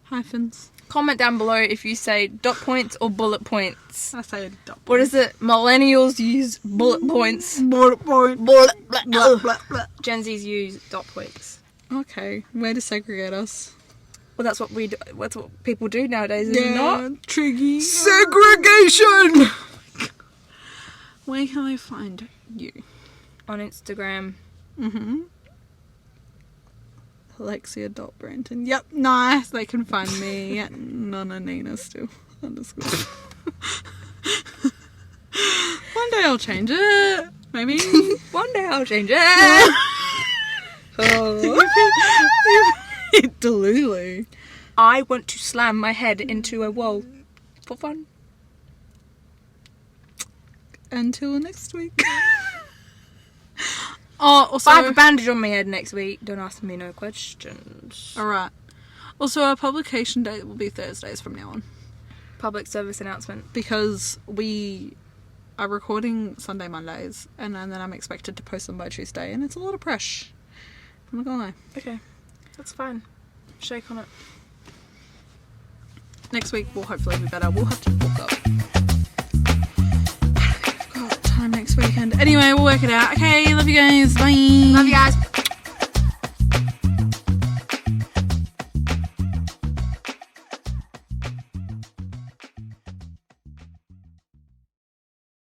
Speaker 1: Hyphens.
Speaker 2: Comment down below if you say dot points or bullet points.
Speaker 1: I say dot
Speaker 2: What is it? Millennials use bullet points.
Speaker 1: Bullet point.
Speaker 2: Bullet.
Speaker 1: Blah, blah, blah.
Speaker 2: Gen Zs use dot points.
Speaker 1: Okay. Way to segregate us.
Speaker 2: Well, that's what we do. That's what people do nowadays, is it not?
Speaker 1: Triggy. Segregation! Where can I find you?
Speaker 2: On Instagram.
Speaker 1: Mm-hmm. Alexia.Branton. Yep, nice. They can find me at Nonanina still. Underscore. One day I'll change it. Maybe.
Speaker 2: One day I'll change it.
Speaker 1: Delulu.
Speaker 2: I want to slam my head into a wall for fun.
Speaker 1: Until next week. Oh, also,
Speaker 2: If I have a bandage on my head next week, don't ask me no questions.
Speaker 1: alright. Also, our publication date will be Thursdays from now on.
Speaker 2: Public service announcement.
Speaker 1: Because we are recording Sunday, Mondays, and then I'm expected to post them by Tuesday, and it's a lot of pressure. I'm not gonna lie.
Speaker 2: Okay, that's fine. Shake on it.
Speaker 1: Next week will hopefully be better. We'll have to book up. Got time next weekend. Anyway, we'll work it out. Okay, love you guys. Bye.
Speaker 2: Love you guys.